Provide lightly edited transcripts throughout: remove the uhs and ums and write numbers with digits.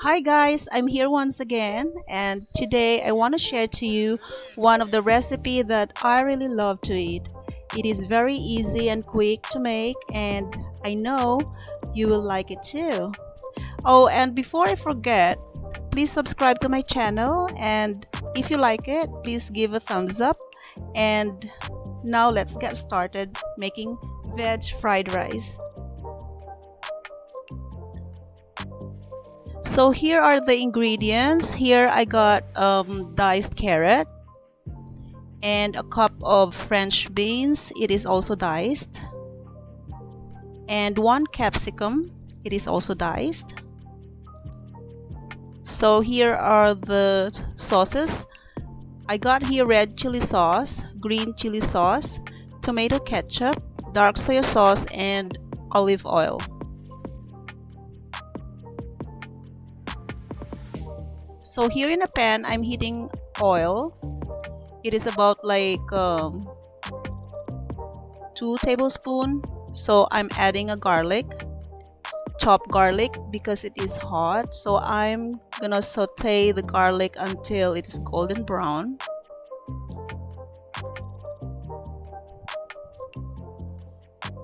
Hi guys, I'm here once again, and today I want to share to you one of the recipe that I really love to eat. It is very easy and quick to make, and I know you will like it too. Oh, and before I forget, please subscribe to my channel, and if you like it, please give a thumbs up. And now let's get started making veg fried rice. So here are the ingredients. Here I got diced carrot and a cup of French beans. It is also diced. And one capsicum. It is also diced. So here are the sauces. I got here red chili sauce, green chili sauce, tomato ketchup, dark soy sauce, and olive oil. So here in a pan, I'm heating oil. It is about like 2 tablespoons. So I'm adding a garlic, chopped garlic, because it is hot. So I'm gonna saute the garlic until it is golden brown.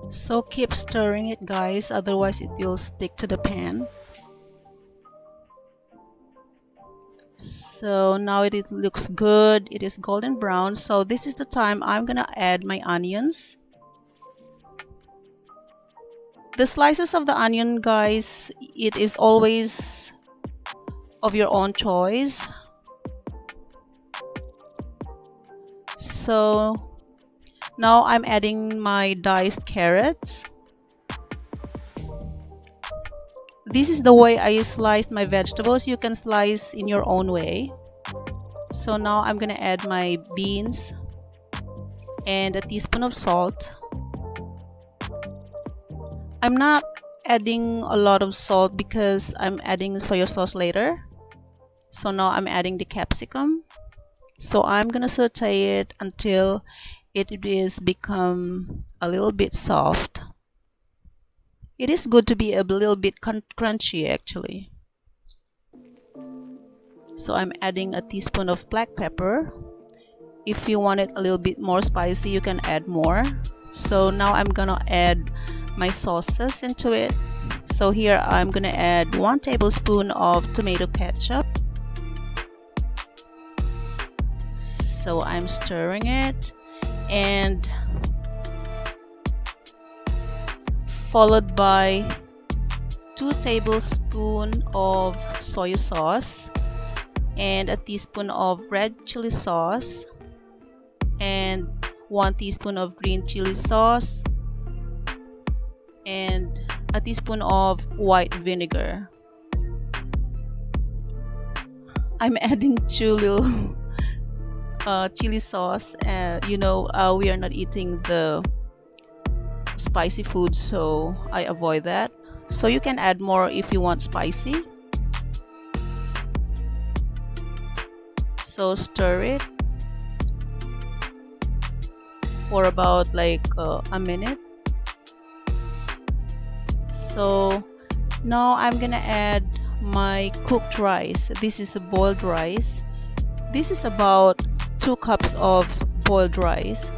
So keep stirring it, guys, otherwise it will stick to the pan. So now it looks good. It is golden brown. So this is the time I'm gonna add my onions. The slices of the onion, guys, it is always of your own choice. So now I'm adding my diced carrots. This is the way I sliced my vegetables. You can slice in your own way. So now I'm gonna add my beans and a teaspoon of salt. I'm not adding a lot of salt because I'm adding soy sauce later. So now I'm adding the capsicum. So I'm gonna saute it until it is become a little bit soft. It is good to be a little bit crunchy actually. So I'm adding a teaspoon of black pepper. If you want it a little bit more spicy, you can add more. So now I'm gonna add my sauces into it. So here I'm gonna add 1 tablespoon of tomato ketchup. So I'm stirring it, and followed by 2 tablespoons of soy sauce and a teaspoon of red chili sauce and 1 teaspoon of green chili sauce and a teaspoon of white vinegar. I'm adding chili sauce. We are not eating the spicy food, so I avoid that. So you can add more if you want spicy. So stir it for about like a minute. So now I'm gonna add my cooked rice. This is a boiled rice. This is about 2 cups of boiled rice.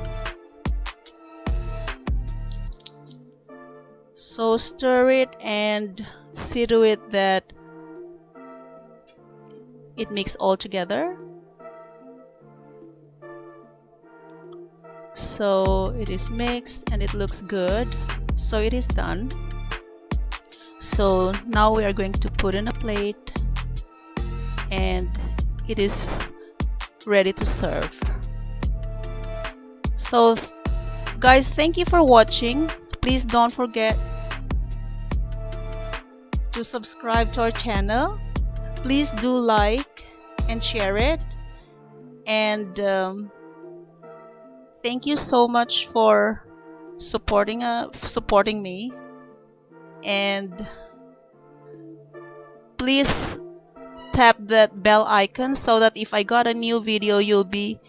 So stir it and see to it that it mix all together. So it is mixed and it looks good. So it is done. So now we are going to put in a plate and it is ready to serve. So guys, thank you for watching. Please don't forget to subscribe to our channel. Please do like and share it. And thank you so much for supporting me. And please tap that bell icon so that if I got a new video, you'll be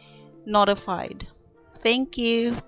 notified. Thank you.